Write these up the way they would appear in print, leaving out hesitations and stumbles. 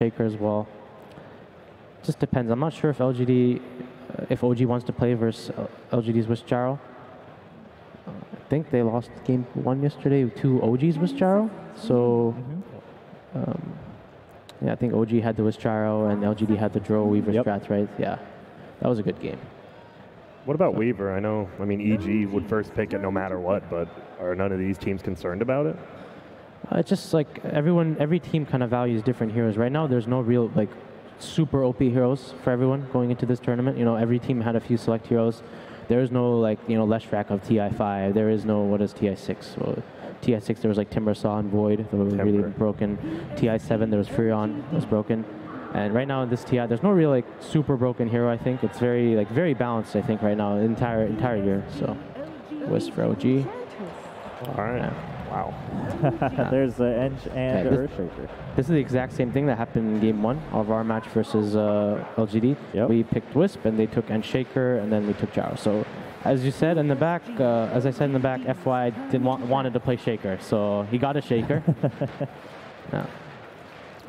Shaker as well. Just depends. I'm not sure if LGD, if OG wants to play versus LGD's with Jaro. I think they lost game 1 yesterday to OG's with Jaro. So, yeah, I think OG had the Wistraro and LGD had the Dro Weaver strats, right? Yeah, that was a good game. What about Weaver? I mean, EG would first pick it no matter what, but are none of these teams concerned about it? It's just like every team kind of values different heroes. Right now, there's no real like super OP heroes for everyone going into this tournament. You know, every team had a few select heroes. There is no like, you know, Leshrac of TI5. There is no, what is TI6? Well, TI6 there was like Timbersaw and Void that was really broken. TI7 there was Furion that was broken. And right now in this TI, there's no real like super broken hero. I think it's very balanced. I think right now the entire year. So, Wisp for OG. All right. Yeah. Wow. There's the Eng and Earthshaker. This is the exact same thing that happened in game 1 of our match versus LGD. We picked Wisp and they took Shaker and then we took Jaro. So as you said in the back, as I said in the back, FY wanted to play Shaker, so he got a Shaker. Yeah.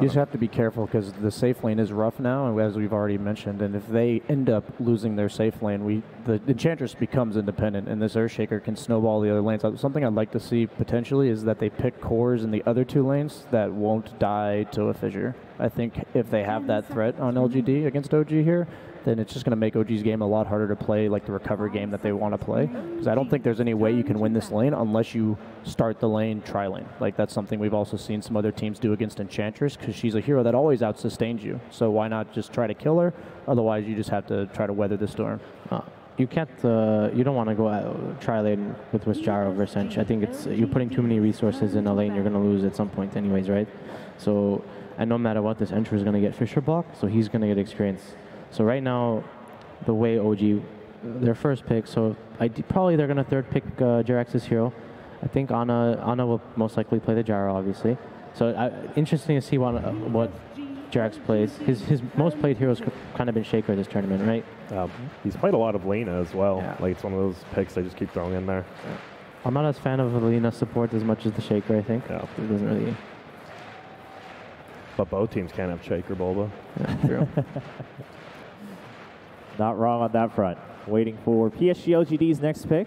You just have to be careful because the safe lane is rough now, as we've already mentioned. And if they end up losing their safe lane, the Enchantress becomes independent, and this Earthshaker can snowball the other lanes. Something I'd like to see potentially is that they pick cores in the other 2 lanes that won't die to a fissure. I think if they have that threat on LGD against OG here, then it's just going to make OG's game a lot harder to play, like the recover game that they want to play. Because I don't think there's any way you can win this lane unless you start the lane tri-lane. Like that's something we've also seen some other teams do against Enchantress, because she's a hero that always out-sustains you. So why not just try to kill her? Otherwise, you just have to try to weather the storm. You can't. You don't want to go tri-lane with Jaro versus Ench. I think it's you're putting too many resources in a lane. You're going to lose at some point, anyways, right? So, and no matter what, this Encher is going to get Fissure Block, so he's going to get experience. So right now, the way OG, their first pick, so probably they're going to third pick Jerax's hero. I think Ana will most likely play the Jaro, obviously. So interesting to see what Jerax plays. His most played hero's kind of been Shaker this tournament, right? He's played a lot of Lena as well. Yeah. Like it's one of those picks they just keep throwing in there. Yeah. I'm not as fan of the Lena support as much as the Shaker, I think. Yeah. It doesn't really... But both teams can't have Shaker Bulba. Yeah, true. Not wrong on that front. Waiting for PSG.LGD's next pick.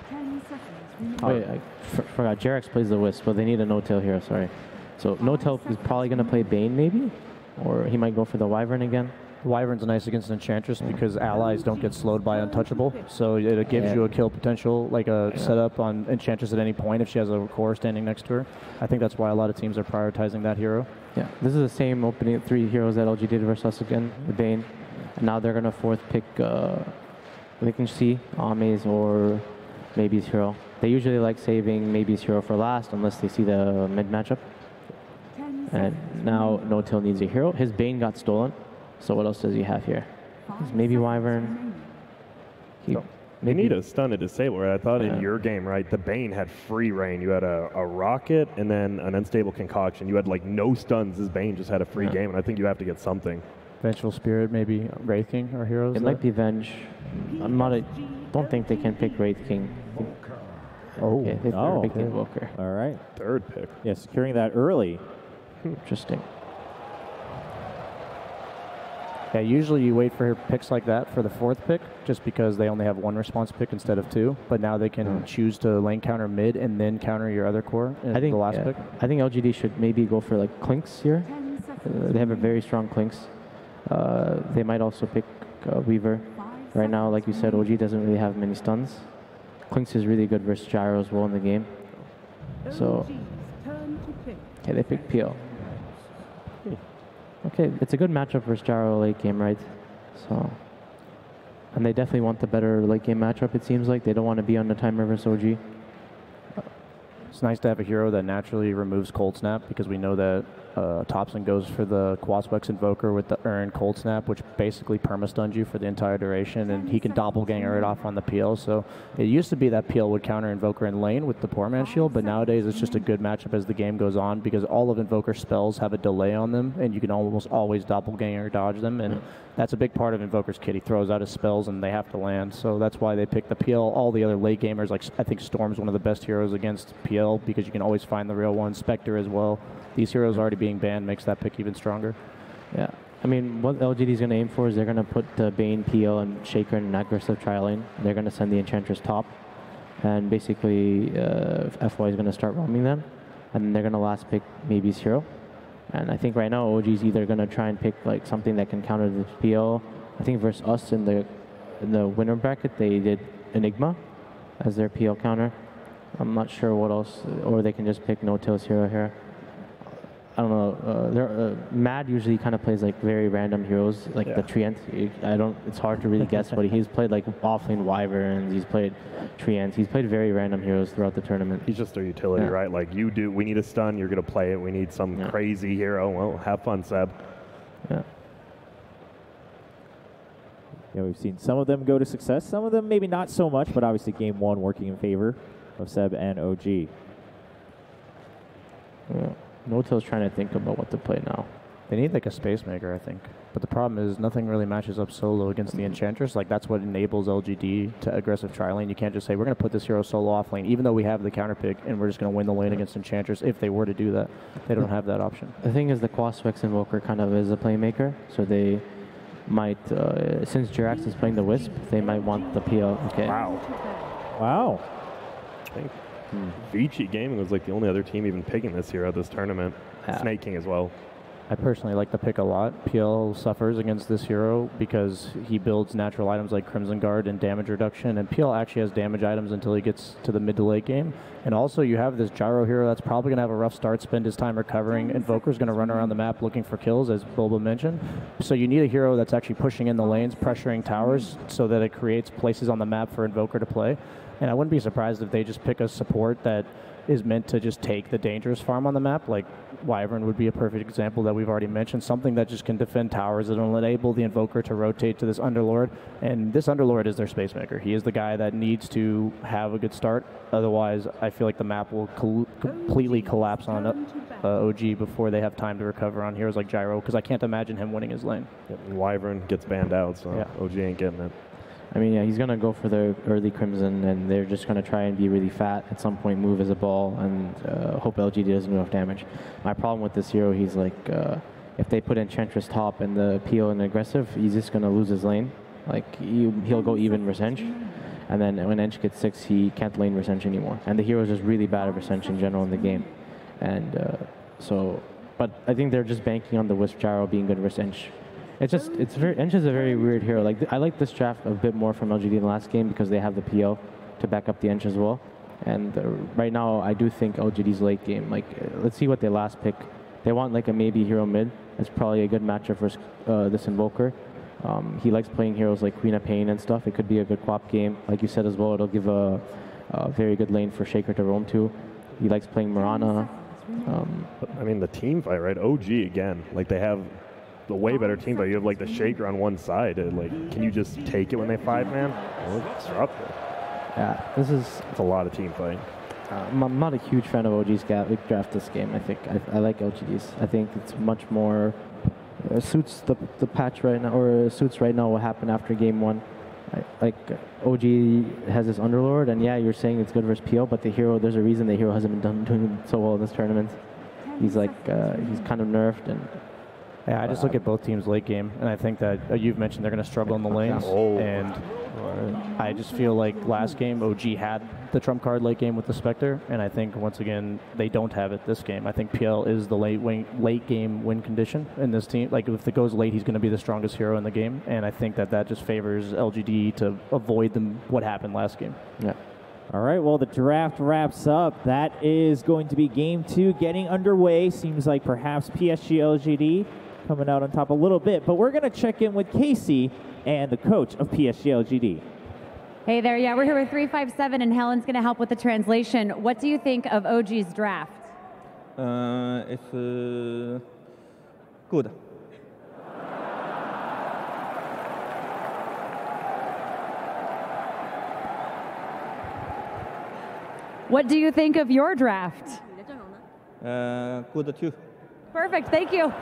10 seconds. Wait, I forgot. Jerax plays the Wisp, but they need a no-tail hero, sorry. So no-tail is probably going to play Bane, maybe? Or he might go for the Wyvern again? Wyvern's nice against Enchantress because allies don't get slowed by Untouchable. So it gives you a kill potential, like a setup on Enchantress at any point if she has a core standing next to her. I think that's why a lot of teams are prioritizing that hero. Yeah, this is the same opening 3 heroes that LG did versus us again, the Bane. And now they're going to fourth pick, they can see Ame's or Maybe's hero. They usually like saving Maybe's hero for last unless they see the mid matchup. And now No-Tail needs a hero. His Bane got stolen. So what else does he have here? Maybe Wyvern. You need a stun to disable, right? I thought in your game, right, the Bane had free reign. You had a rocket and then an unstable concoction. You had like no stuns. This Bane just had a free game, and I think you have to get something. Vengeful Spirit, maybe Wraith King or heroes? It might be Venge. Don't think they can pick Wraith King. Okay, they picked Invoker. All right. Third pick. Yeah, securing that early. Interesting. Yeah, usually you wait for picks like that for the fourth pick, just because they only have 1 response pick instead of 2. But now they can choose to lane counter mid and then counter your other core in the last pick. I think LGD should maybe go for like Clinks here. They have a very strong Clinks. They might also pick Weaver. Right now, like you said, OG doesn't really have many stuns. Clinks is really good versus Gyro as well in the game. So, okay, they pick PL. Okay, it's a good matchup versus Gyro late game, right? So, and they definitely want the better late game matchup, it seems like. They don't want to be on the timer versus OG. It's nice to have a hero that naturally removes Cold Snap, because we know that Topson goes for the Quaspex Invoker with the Earn Cold Snap, which basically perma-stuns you for the entire duration, and he can doppelganger it off on the PL. So it used to be that PL would counter Invoker in lane with the Poor Man Shield, but nowadays it's just a good matchup as the game goes on, because all of Invoker's spells have a delay on them, and you can almost always doppelganger dodge them, and that's a big part of Invoker's kit. He throws out his spells and they have to land, so that's why they pick the PL. All the other late gamers, like I think Storm's one of the best heroes against PL, because you can always find the real one. Spectre as well. these heroes already being banned makes that pick even stronger. Yeah. I mean, what LGD is going to aim for is they're going to put the Bane, PL, and Shaker in an aggressive trial lane. They're going to send the Enchantress top. And basically, FY is going to start roaming them. And they're going to last pick maybe hero. And I think right now, OG is either going to try and pick like something that can counter the PL. I think versus us in the winner bracket, they did Enigma as their PL counter. I'm not sure what else. Or they can just pick No-Tails hero here. I don't know. Mad usually kind of plays like very random heroes, like the Treant. It's hard to really guess, but he's played like offlane Wyverns. He's played Treants. He's played very random heroes throughout the tournament. He's just a utility, right? Like we need a stun. You're gonna play it. We need some crazy hero. Well, have fun, Seb. Yeah. Yeah, we've seen some of them go to success. Some of them maybe not so much, but obviously game one working in favor of Seb and OG. Yeah. No-Tail's trying to think about what to play now. They need like a space maker, I think. But the problem is nothing really matches up solo against the Enchantress. Like that's what enables LGD to aggressive tri lane. You can't just say we're going to put this hero solo off lane, even though we have the counter pick and we're just going to win the lane against Enchantress. If they were to do that, they don't have that option. The thing is, the Quaswex Invoker kind of is a playmaker, so they might, since Jirax is playing the Wisp, they might want the PL. Okay. Wow. I think Vici Gaming was like the only other team even picking this hero this tournament. Snake King as well. I personally like the pick a lot. PL suffers against this hero because he builds natural items like Crimson Guard and damage reduction, and PL actually has damage items until he gets to the mid to late game. And also you have this Gyro hero that's probably going to have a rough start, spend his time recovering. Invoker's going to run around the map looking for kills, as Boba mentioned. So you need a hero that's actually pushing in the lanes, pressuring towers, so that it creates places on the map for Invoker to play. And I wouldn't be surprised if they just pick a support that is meant to just take the dangerous farm on the map. Like Wyvern would be a perfect example that we've already mentioned. Something that just can defend towers that will enable the Invoker to rotate to this Underlord. And this Underlord is their space maker. He is the guy that needs to have a good start. Otherwise, I feel like the map will completely collapse on OG before they have time to recover on heroes like Gyro, because I can't imagine him winning his lane. And Wyvern gets banned out, so OG ain't getting it. I mean, yeah, he's going to go for the early Crimson, and they're just going to try and be really fat at some point, move as a ball, and hope LGD doesn't do enough damage. My problem with this hero, he's like, if they put Enchantress top and the PO and aggressive, he's just going to lose his lane. Like, he'll go even versus Ench, and then when Ench gets 6, he can't lane versus Ench anymore. And the hero is just really bad at versus Ench in general in the game. And but I think they're just banking on the Wisp Gyro being good versus Ench. Ench is a very weird hero. Like I like this draft a bit more from LGD in the last game because they have the PL to back up the Ench as well. And right now, I do think LGD's late game. Like, let's see what they last pick. They want like a maybe hero mid. It's probably a good matchup for this Invoker. He likes playing heroes like Queen of Pain and stuff. It could be a good co-op game, like you said as well. It'll give a very good lane for Shaker to roam to. He likes playing Mirana. I mean, the team fight, right? OG again. Like they have the way better team, but you have like the Shaker on one side. Like, can you just take it when they 5-man? Well, disruptive. Yeah, it's a lot of team fighting. I'm not a huge fan of OG's draft this game. I think I like LGD's. I think it's much more suits the patch right now, or suits right now what happened after game 1. Like OG has this Underlord, and yeah, you're saying it's good versus PO, but the hero, there's a reason the hero hasn't been doing so well in this tournament. He's like he's kind of nerfed and. Yeah, I just look at both teams late game, and I think that you've mentioned they're going to struggle in the lanes. And I just feel like last game, OG had the trump card late game with the Spectre, and I think, once again, they don't have it this game. I think PL is the late game win condition in this team. Like, if it goes late, he's going to be the strongest hero in the game, and I think that just favors LGD to avoid what happened last game. Yeah. All right, well, the draft wraps up. That is going to be game 2 getting underway. Seems like perhaps PSG.LGD coming out on top a little bit, but we're going to check in with Casey and the coach of PSG.LGD. Hey there, yeah, we're here with 357, and Helen's going to help with the translation. What do you think of OG's draft? It's good. What do you think of your draft? Good too. Perfect, thank you.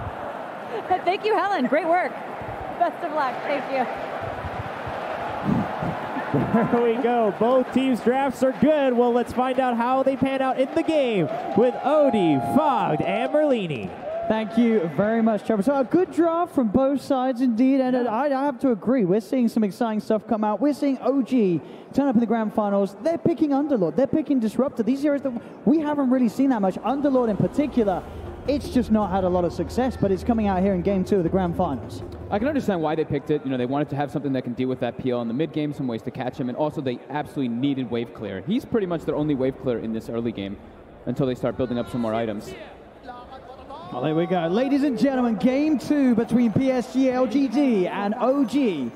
Thank you, Helen. Great work. Best of luck. Thank you. There we go. Both teams' drafts are good. Well, let's find out how they pan out in the game with Odie, Fogg, and Merlini. Thank you very much, Trevor. So a good draft from both sides indeed, and I have to agree. We're seeing some exciting stuff come out. We're seeing OG turn up in the grand finals. They're picking Underlord. They're picking Disruptor. These heroes that we haven't really seen that much. Underlord in particular, it's just not had a lot of success, but it's coming out here in Game 2 of the grand finals. I can understand why they picked it. You know, they wanted to have something that can deal with that PL in the mid game, some ways to catch him, and also they absolutely needed wave clear. He's pretty much their only wave clear in this early game until they start building up some more items. Well, there we go. Ladies and gentlemen, Game 2 between PSG.LGD and OG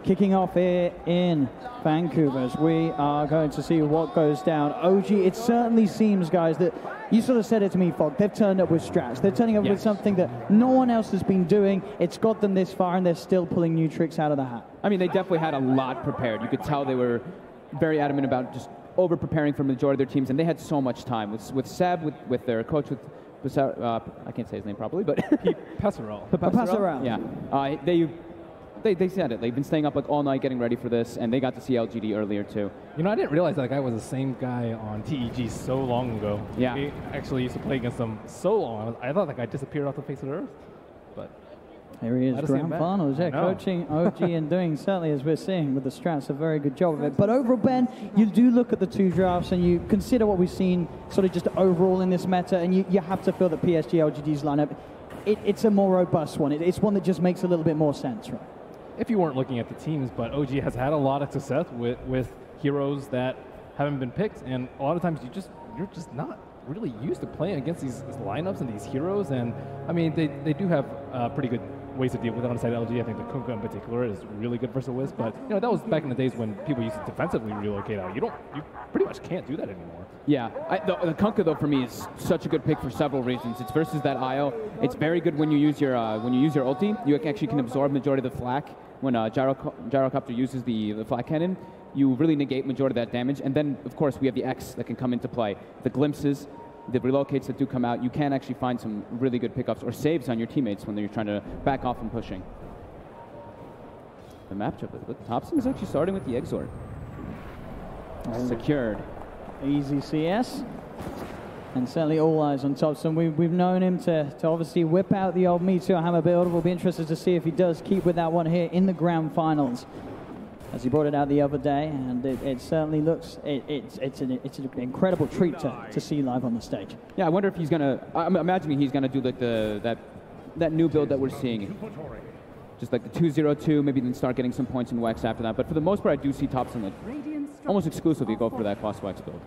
kicking off here in Vancouver as we are going to see what goes down. OG, it certainly seems, guys, that you sort of said it to me, Fogg, they've turned up with strats. They're turning up with something that no one else has been doing. It's got them this far, and they're still pulling new tricks out of the hat. I mean, they definitely had a lot prepared. You could tell they were very adamant about just over-preparing for the majority of their teams, and they had so much time. With Seb, with their coach, I can't say his name properly, but Passerelle. Yeah, they said it. They've been staying up like all night getting ready for this, and they got to see LGD earlier too. You know, I didn't realize that guy was the same guy on TEG so long ago. Yeah, we actually used to play against them so long. I thought that guy disappeared off the face of the earth, but here he is, grand finals. Yeah, coaching OG and doing certainly, as we're seeing with the strats, a very good job of it. But overall, Ben, you do look at the two drafts and you consider what we've seen sort of just overall in this meta, and you have to feel that PSG.LGD's lineup, it's a more robust one. It's one that just makes a little bit more sense, right? If you weren't looking at the teams, but OG has had a lot of success with heroes that haven't been picked, and a lot of times you're just not really used to playing against these lineups and these heroes. And I mean, they do have pretty good ways to deal with it on the side of LG. I think the Kunkka in particular is really good versus Wisp, but you know, that was back in the days when people used to defensively relocate out. You pretty much can't do that anymore. Yeah, the Kunkka though for me is such a good pick for several reasons. It's versus that IO. It's very good when you use your ulti. You actually can absorb majority of the flak. When Gyrocopter uses the flak cannon, you really negate majority of that damage. And then of course we have the X that can come into play. The glimpses, the relocates that do come out, you can actually find some really good pickups or saves on your teammates when you're trying to back off and pushing. The matchup, Thompson is actually starting with the Exort. Secured. Easy CS. And certainly all eyes on Thompson. We've known him to obviously whip out the old Meteor Hammer build. We'll be interested to see if he does keep with that one here in the grand finals, as he brought it out the other day, and it certainly looks, it's an incredible treat to see live on the stage. Yeah, I wonder if he's gonna, I'm imagining he's gonna do like that new build that we're seeing. Just like the 2-0-2, maybe then start getting some points in Wex after that. But for the most part, I do see Thompson like almost exclusively go for that cross Wex build.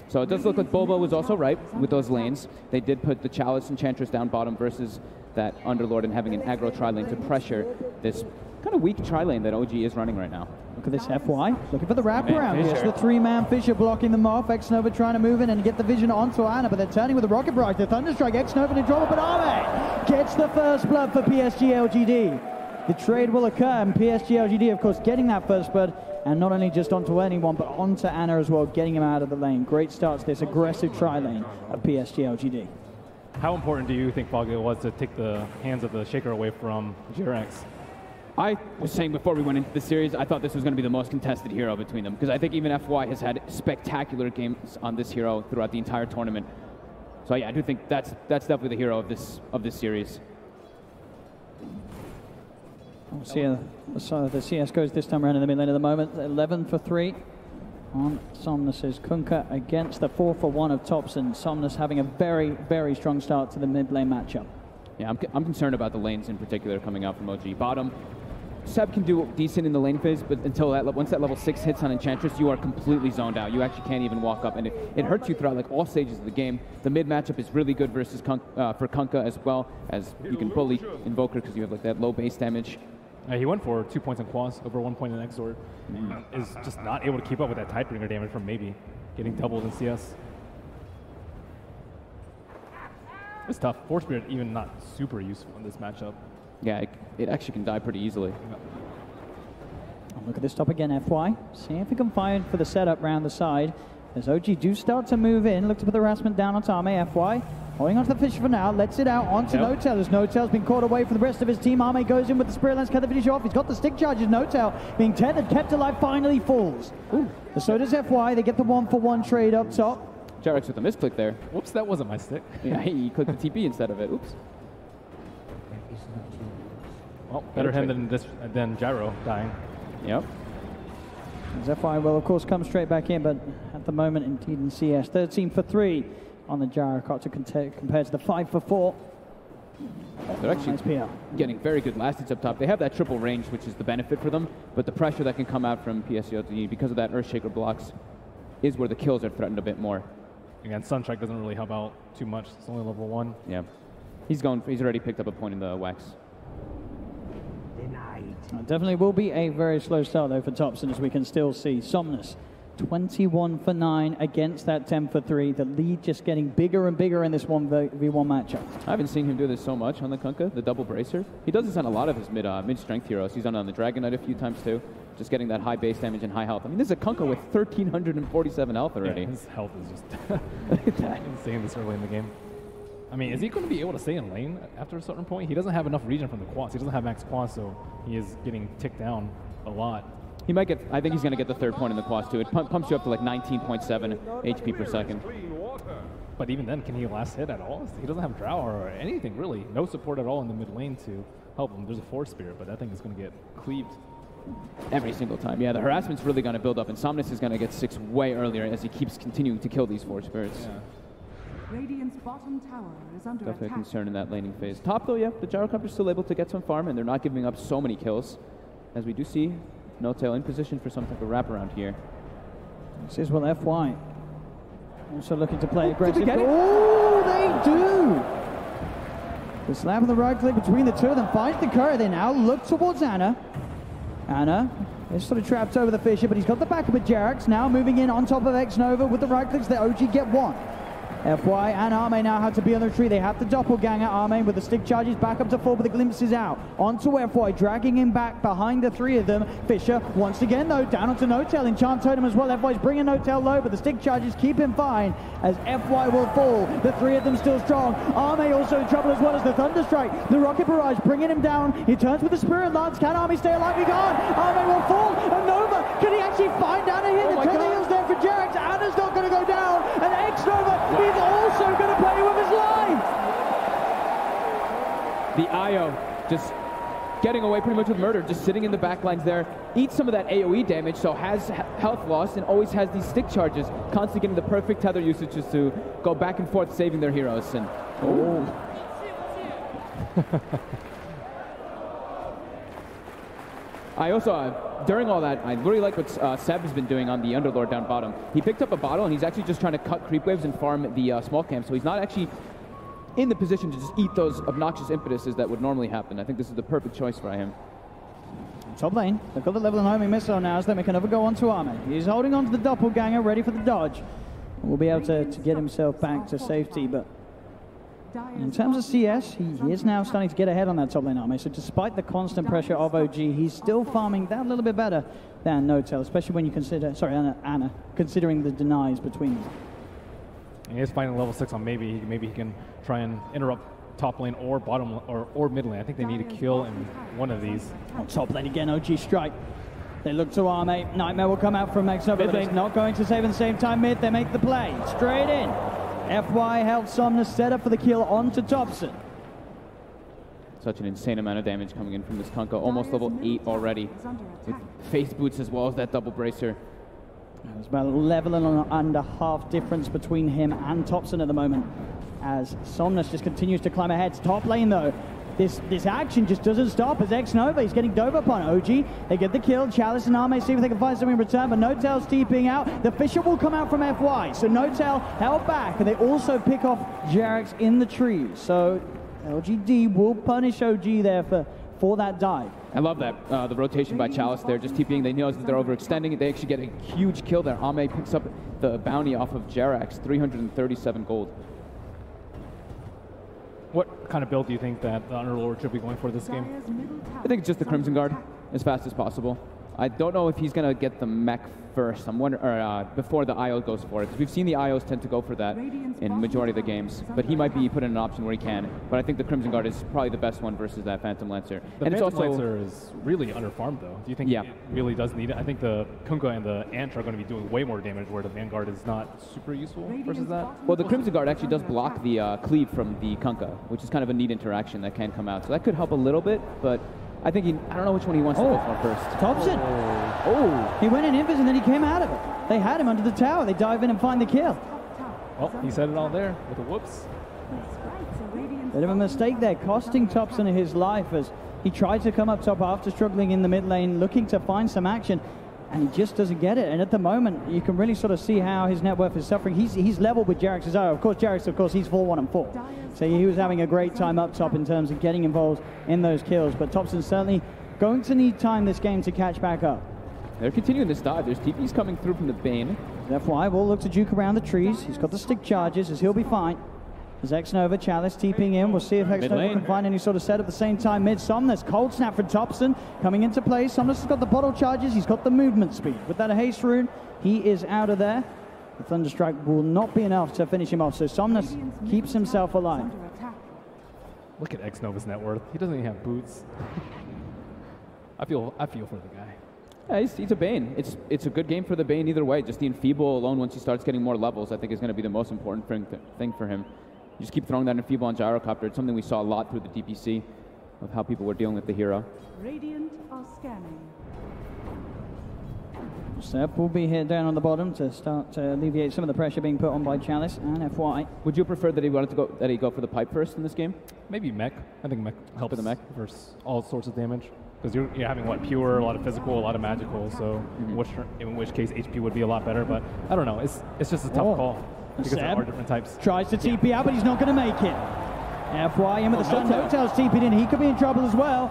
So it does look like Bobo was also right with those lanes. They did put the Chalice Enchantress down bottom versus that Underlord and having an aggro tri-lane to pressure this kind of weak tri-lane that OG is running right now. Look at this FY, looking for the wraparound. Yes, the three-man Fisher blocking them off. X-Nova trying to move in and get the vision onto Ana, but they're turning with the Rocket Barrage. The Thunderstrike, X-Nova to drop, but Arme gets the first blood for PSG.LGD. The trade will occur, and PSG.LGD, of course, getting that first blood, and not only just onto anyone, but onto Ana as well, getting him out of the lane. Great start to this aggressive tri-lane of PSG.LGD. How important do you think, Fogg, it was to take the hands of the Shaker away from Jirex? I was saying before we went into the series, I thought this was going to be the most contested hero between them, because I think even FY has had spectacular games on this hero throughout the entire tournament. So yeah, I do think that's definitely the hero of this series. We'll see the CS goes this time around in the mid lane at the moment. 11 for 3 on Somnus's Kunkka against the 4 for 1 of Thompson. Somnus having a very, very strong start to the mid lane matchup. Yeah, I'm concerned about the lanes in particular coming out from OG. Bottom, Seb can do decent in the lane phase, but until once that level 6 hits on Enchantress, you are completely zoned out. You actually can't even walk up, and it hurts you throughout like all stages of the game. The mid matchup is really good versus for Kunkka, as well as you can bully Invoker because you have like that low base damage. He went for 2 points in Quas, over 1 point in Exort. Is just not able to keep up with that Tidebringer damage from maybe getting doubled in CS. It's tough. Force Spirit even not super useful in this matchup. Yeah, it actually can die pretty easily. Look at this top again, FY. See if we can find for the setup round the side. As OG do start to move in, look to put the harassment down on Arme. FY holding onto the Fisher for now, lets it out onto Notel, as Notel's been caught away from the rest of his team. Arme goes in with the Spirit Lance, cut the finish off. He's got the stick charges. Notel being tethered, kept alive, finally falls. Ooh. So does FY. They get the 1-for-1 trade up top. Jarex with a misclick there. Whoops, that wasn't my stick. Yeah, he clicked the TP instead of it. Oops. Well, better him than Gyro dying. Yep. As FI will, of course, come straight back in, but at the moment, indeed, in CS, 13 for 3 on the Gyrocopter compared to the 5 for 4. They're actually getting very good last hits up top. They have that triple range, which is the benefit for them, but the pressure that can come out from PSG.LGD because of that Earthshaker blocks is where the kills are threatened a bit more. Again, Sunstrike doesn't really help out too much. It's only level 1. Yeah. He's already picked up a point in the Wax. Definitely will be a very slow start, though, for Topson, as we can still see. Somnus, 21 for 9 against that 10 for 3. The lead just getting bigger and bigger in this 1v1 matchup. I haven't seen him do this so much on the Kunkka, the double bracer. He does this on a lot of his mid-strength heroes. He's done it on the Dragon Knight a few times, too. Just getting that high base damage and high health. I mean, this is a Kunkka with 1,347 health already. Yeah, his health is just insane this early in the game. I mean, is he going to be able to stay in lane after a certain point? He doesn't have enough regen from the quads. He doesn't have max quads, so he is getting ticked down a lot. He might get, I think he's going to get the 3rd point in the quads, too. It pumps you up to like 19.7 HP per second. But even then, can he last hit at all? He doesn't have Drow or anything, really. No support at all in the mid lane to help him. There's a Force Spirit, but that thing is going to get cleaved. Every single time. Yeah, the harassment's really going to build up, and Somnus is going to get 6 way earlier as he keeps continuing to kill these Force Spirits. Yeah. Radiant's bottom tower is under Definitely a attack. concern in that laning phase. Top though, yeah, the Gyrocopter's still able to get some farm, and they're not giving up so many kills. As we do see Notel in position for some type of wraparound here. This is what FY also looking to play aggressive. Did we get it? Oh, they do! The slap of the right click between the two of them finds the curry. They now look towards Anna. Anna is sort of trapped over the Fisher, but he's got the backup of Jarex. Now moving in on top of X-Nova with the right clicks. The OG get 1. FY and Arme now have to be on the tree. They have the doppelganger. Arme with the stick charges back up to 4, but the glimpse is out. Onto FY, dragging him back behind the 3 of them. Fisher once again, though, down onto Notel. Enchant Totem as well. FY's bringing Notel low, but the stick charges keep him fine as FY will fall. The 3 of them still strong. Arme also in trouble as well as the Thunderstrike. The Rocket Barrage bringing him down. He turns with the Spirit Lance. Can Arme stay alive? He can't. Arme will fall. And Nova, can he actually find Anna here? The turn heals there for Jarex. Anna's not going to go down. And X-Nova, he's also going to play with his life. The IO just getting away pretty much with murder, just sitting in the back lines there, eats some of that AoE damage, so has health loss and always has these stick charges, constantly getting the perfect tether usages to go back and forth saving their heroes. And I also, during all that, I really like what Seb has been doing on the Underlord down bottom. He picked up a bottle and he's actually just trying to cut creep waves and farm the small camp, so he's not actually in the position to just eat those obnoxious impetuses that would normally happen. I think this is the perfect choice for him. Top lane, they've got the level and homing missile now as they make another go onto Arme. He's holding on to the doppelganger, ready for the dodge. Will be able to get himself back to safety, but in terms of CS, he is now starting to get ahead on that top lane Arme. So despite the constant pressure of OG, he's still farming that little bit better than Notel, especially when you consider, sorry, Anna, considering the denies between them. He is fighting level 6 on maybe he can try and interrupt top lane or bottom or mid lane. I think they need to kill in one of these. On top lane again, OG strike. They look to Arme. Nightmare will come out from X-Nova, but it's not going to save at the same time mid. They make the play. Straight in. FY helps Somnus set up for the kill onto Topson. Such an insane amount of damage coming in from this Kunkka. Almost level 8 already. With face boots as well as that double bracer. There's about a level and a half difference between him and Topson at the moment, as Somnus just continues to climb ahead. Top lane though, this action just doesn't stop as X-Nova, he's getting dove upon OG. They get the kill. Chalice and Arme see if they can find something in return, but Notel's TPing out. The Fisher will come out from FY, so Notel held back, and they also pick off Jarex in the trees. So LGD will punish OG there for that dive. I love that, the rotation by Chalice there, just TPing. They know that they're overextending. They actually get a huge kill there. Arme picks up the bounty off of Jarex, 337 gold. What kind of build do you think that the Underlord should be going for this game? I think it's just the Crimson Guard as fast as possible. I don't know if he's going to get the mech first. I'm wondering, or before the IO goes for it, because we've seen the IOs tend to go for that in majority of the games. But he might be put in an option where he can. But I think the Crimson Guard is probably the best one versus that Phantom Lancer. The and Phantom it's also Lancer is really underfarmed, though. Do you think it really does need it? I think the Kunkka and the Ant are going to be doing way more damage, where the Vanguard is not super useful versus that. Well, the Crimson Guard actually does block the cleave from the Kunkka, which is kind of a neat interaction that can come out. So that could help a little bit, but I think I don't know which one he wants to go for first. Thompson. Oh. He went in invis and then he came out of it. They had him under the tower. They dive in and find the kill. Well, he said it all there with a whoops. Bit of a mistake there, costing Thompson his life as he tried to come up top after struggling in the mid lane, looking to find some action, and he just doesn't get it. And at the moment, you can really sort of see how his net worth is suffering. He's level with Jarex's IO. Of course, Jarex, he's 4-1-4. So he was having a great time up top in terms of getting involved in those kills. But Thompson's certainly going to need time this game to catch back up. They're continuing this dive. There's TPs coming through from the Bane. FY will look to juke around the trees. He's got the stick charges, as he'll be fine. As Xnova, Chalice TPing in. We'll see if Xnova can find any sort of set at the same time. Mid Somnus, cold snap for Thompson coming into play. Somnus has got the bottle charges. He's got the movement speed. With that haste rune, he is out of there. The Thunderstrike will not be enough to finish him off. So Somnus keeps himself alive. Look at Xnova's net worth. He doesn't even have boots. I feel for the guy. Yeah, he's a Bane. It's a good game for the Bane either way. Just the Enfeeble alone, once he starts getting more levels, I think is going to be the most important thing for him. You just keep throwing that Enfeeble on Gyrocopter. It's something we saw a lot through the DPC of how people were dealing with the hero. Radiant are scanning. Sep will be here down on the bottom to start to alleviate some of the pressure being put on by Chalice and FY. Would you prefer that he go for the pipe first in this game? Maybe mech. I think mech helps the mech versus all sorts of damage. Because you're having pure, a lot of physical, a lot of magical. So in which case HP would be a lot better. But I don't know. It's just a tough call because there are different types. Tries to TP out, but he's not going to make it. FY in with the stun. No-Tail's TP'd in. He could be in trouble as well.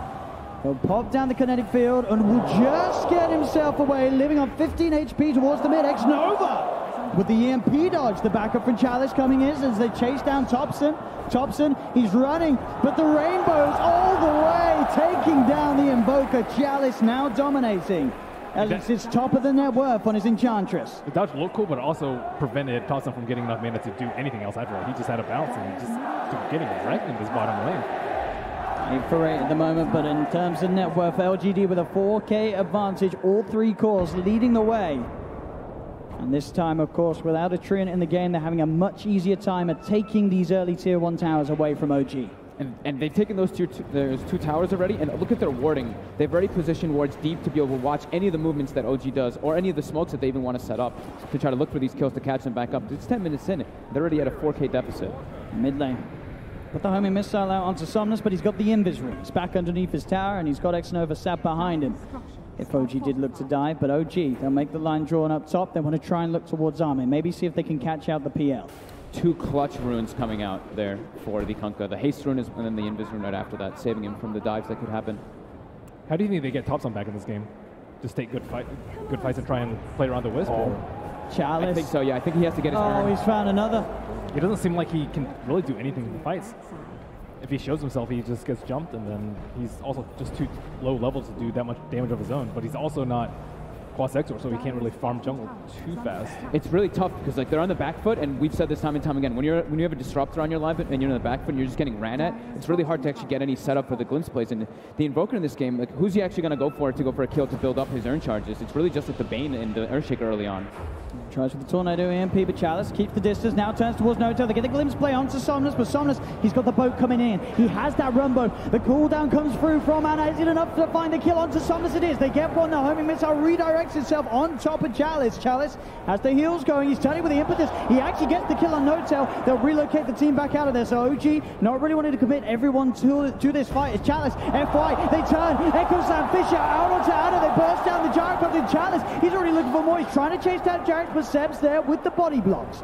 He'll pop down the kinetic field and will just get himself away, living on 15 HP towards the mid. Xnova with the EMP dodge. The backup from Chalice coming in as they chase down Thompson. Thompson, he's running, but the Rainbow's all the way, taking down the Invoker. Chalice now dominating as it's his top of the net worth on his Enchantress. The dodge looked cool, but also prevented Thompson from getting enough mana to do anything else after that. He just had a bounce and he just getting wrecked in this bottom lane. 8 for 8 at the moment, but in terms of net worth, LGD with a 4K advantage, all 3 cores leading the way. And this time, of course, without a Treant in the game, they're having a much easier time at taking these early Tier 1 towers away from OG. And they've taken those 2 towers already, and look at their warding. They've already positioned wards deep to be able to watch any of the movements that OG does, or any of the smokes that they even want to set up to try to look for these kills to catch them back up. It's 10 minutes in. They're already at a 4K deficit. Mid lane. Put the homing missile out onto Somnus, but he's got the Invis ring. He's back underneath his tower, and he's got Xnova sat behind him. If OG did look to dive, but OG, they'll make the line drawn up top. They want to try and look towards Armin. Maybe see if they can catch out the PL. 2 clutch runes coming out there for the Kunkka. The haste rune is, and then the Invis rune right after that, saving him from the dives that could happen. How do you think they get Thompson back in this game? Just take good fights and try and play around the wisp? Chalice. I think so, yeah. I think he has to get his turn. He's found another. It doesn't seem like he can really do anything in fights. If he shows himself, he just gets jumped, and then he's also just too low level to do that much damage of his own. But he's also not Quas Exor, so he can't really farm jungle too fast. It's really tough because they're on the back foot, and we've said this time and time again. When you have a disruptor on your line and you're on the back foot and you're just getting ran at, it's really hard to actually get any setup for the glimpse plays. And the Invoker in this game, who's he actually going to go for a kill to build up his urn charges? It's really just with the Bane and the Earthshaker early on. Tries with the Tornado EMP, but Chalice keeps the distance, now turns towards No-Tail. They get the glimpse play onto Somnus, but Somnus, he's got the boat coming in. He has that Rumbo. The cooldown comes through from Anna. Is it enough to find the kill onto Somnus? It is. They get one. The homing missile redirects itself on top of Chalice. Chalice has the heals going. He's turning with the impetus. He actually gets the kill on No-Tail. They'll relocate the team back out of there. So OG not really wanting to commit everyone to this fight. It's Chalice. FY. They turn. Echo Slam Fisher out onto Anna. They burst down the Gyrocopter in Chalice. He's already looking for more. He's trying to chase down Jarek, but Seb's there with the body blocks.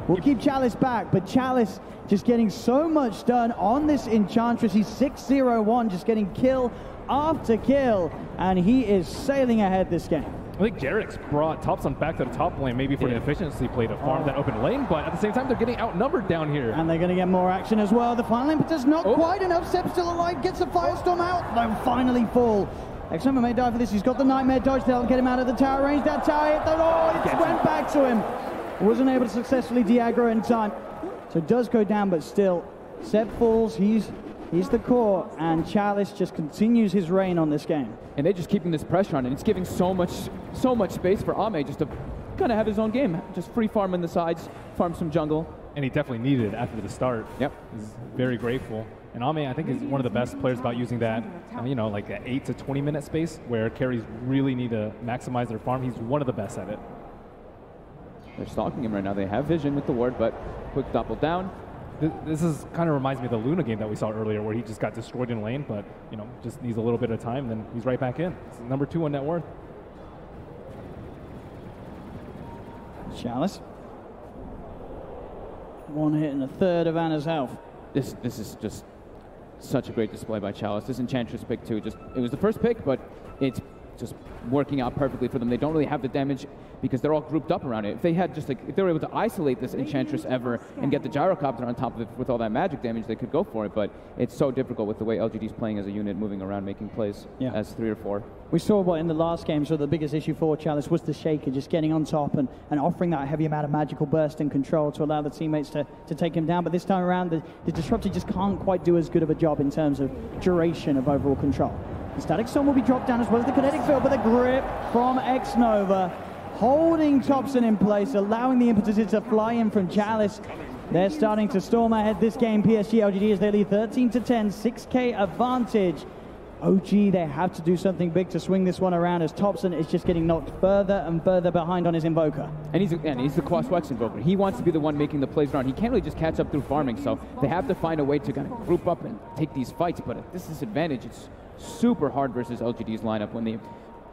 We'll keep Chalice back, but Chalice just getting so much done on this Enchantress. He's 6-0-1, just getting kill after kill, and he is sailing ahead this game. I think Jarek's brought Thompson back to the top lane, maybe for an efficiency play to farm that open lane, but at the same time, they're getting outnumbered down here. And they're going to get more action as well. The final impetus not quite enough. Seb still alive, gets a Firestorm out. They'll finally fall. X-Nova may die for this. He's got the Nightmare dodge. They'll get him out of the tower range. That tower hit the... Oh, it went back to him. Wasn't able to successfully de-aggro in time. So it does go down, but still. Seb falls. He's the core, and Chalice just continues his reign on this game. And they're just keeping this pressure on, and it's giving so much space for Ame just to kind of have his own game. Just free farm in the sides, farm some jungle. And he definitely needed it after the start. Yep. He's very grateful. And Ame, I think, is one of the best players about using that, you know, like that 8 to 20 minute space where carries really need to maximize their farm. He's one of the best at it. They're stalking him right now. They have vision with the ward, but quick double down. This is kind of reminds me of the Luna game that we saw earlier where he just got destroyed in lane, but, you know, just needs a little bit of time, then he's right back in. It's number 2 on net worth. Chalice. One hit and a third of Anna's health. This is just such a great display by Chalice. This Enchantress pick too, it was the first pick, but it's just working out perfectly for them. They don't really have the damage because they're all grouped up around it. If they had just if they were able to isolate this Enchantress ever and get the Gyrocopter on top of it with all that magic damage, they could go for it, but it's so difficult with the way LGD's playing as a unit, moving around, making plays as 3 or 4. We saw what in the last game, so the biggest issue for Chalice was the Shaker, just getting on top and offering that heavy amount of magical burst and control to allow the teammates to take him down. But this time around, the Disruptor just can't quite do as good of a job in terms of duration of overall control. The Static Storm will be dropped down as well as the Kinetic Field, but the grip from X-Nova, holding Thompson in place, allowing the impetus to fly in from Chalice. They're starting to storm ahead this game. PSG.LGD as they lead 13-10, 6K advantage. OG, they have to do something big to swing this one around as Thompson is just getting knocked further and further behind on his Invoker. And he's the Cross-Wex Invoker. He wants to be the one making the plays around. He can't really just catch up through farming, so they have to find a way to kind of group up and take these fights, but at this disadvantage, it's super hard versus LGD's lineup when they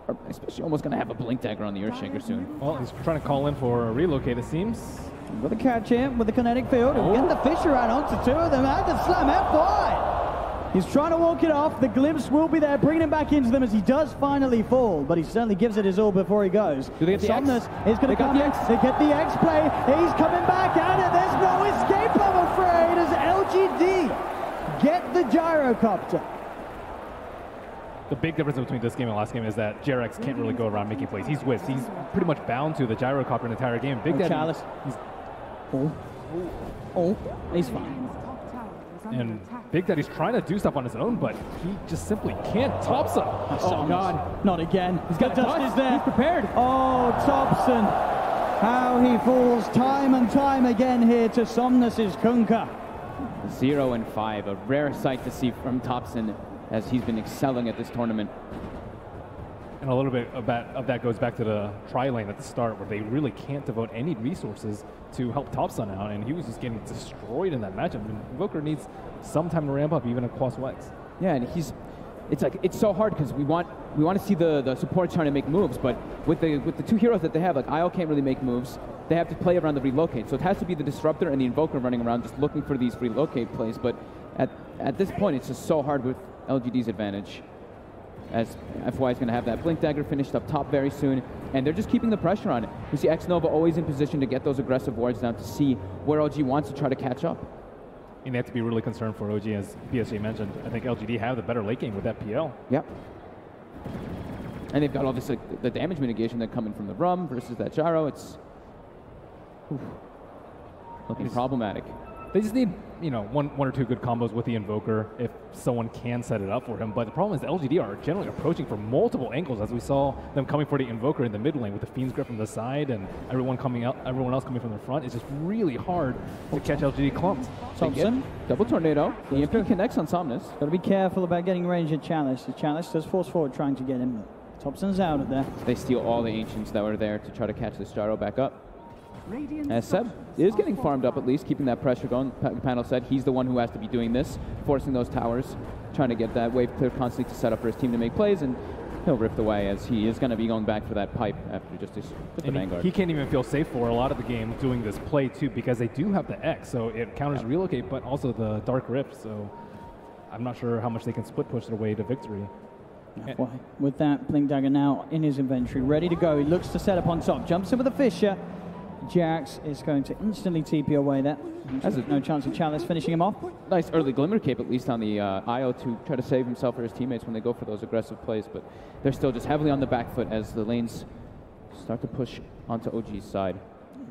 are especially almost going to have a Blink Dagger on the Earthshaker soon. Well, he's trying to call in for a relocate, it seems. With a catch here with the Kinetic Field. Getting the Fisher out onto 2 of them. And the Slam F5. He's trying to walk it off. The glimpse will be there, bringing him back into them as he does finally fall, but he certainly gives it his all before he goes. Do they get the Somnus X? is going to come in. They get the X play. He's coming back at it. There's no escape, I'm afraid, as LGD get the Gyrocopter. The big difference between this game and last game is that JRX can't really go around making plays. He's whiffed. He's pretty much bound to the Gyrocopter the entire game. Big Daddy, Chalice. He's fine. And Big Daddy's trying to do stuff on his own, but he just simply can't. Thompson. Oh, God. Not again. He's got dust is there. He's prepared. Oh, Thompson. How he falls time and time again here to Somnus's Kunkka. 0 and 5, a rare sight to see from Thompson as he's been excelling at this tournament. And a little bit of that goes back to the tri-lane at the start where they really can't devote any resources to help Thompson out, and he was just getting destroyed in that matchup. And Invoker needs some time to ramp up, even across Wex. Yeah, and it's so hard because we want to see the support trying to make moves, but with the 2 heroes that they have, like IO can't really make moves. They have to play around the relocate, so it has to be the Disruptor and the Invoker running around just looking for these relocate plays. But at this point, it's just so hard with LGD's advantage, as FY is going to have that Blink Dagger finished up top very soon, and they're just keeping the pressure on it. We see X-Nova always in position to get those aggressive wards down to see where OG wants to try to catch up. And they have to be really concerned for OG, as PSG mentioned. I think LGD have the better late game with that PL. Yep. And they've got all this, the damage mitigation that coming from the Rum versus that Gyro. It's looking problematic. They just need, you know, one or 2 good combos with the Invoker if someone can set it up for him. But the problem is the LGD are generally approaching from multiple angles, as we saw them coming for the Invoker in the mid lane with the Fiend's Grip from the side and everyone else coming from the front. It's just really hard to catch LGD clumped. Thompson. Double Tornado. The EMP connects on Somnus. Got to be careful about getting range at Chalice. The Chalice does force forward trying to get him. Thompson's out of there. They steal all the Ancients that were there to try to catch this Gyro back up. As Seb is getting farmed up at least, keeping that pressure going. Panel said he's the one who has to be doing this, forcing those towers, trying to get that wave clear constantly to set up for his team to make plays, and he'll rift away as he is going to be going back for that pipe after just the Vanguard. He can't even feel safe for a lot of the game doing this play too, because they do have the X, so it counters relocate, but also the Dark Rift, so I'm not sure how much they can split push their way to victory. With that Blink Dagger now in his inventory, ready to go. He looks to set up on top, jumps in with a Fisher. Jax is going to instantly TP away there. No chance of Chalice finishing him off. Nice early Glimmer Cape, at least on the IO, to try to save himself or his teammates when they go for those aggressive plays, but they're still just heavily on the back foot as the lanes start to push onto OG's side.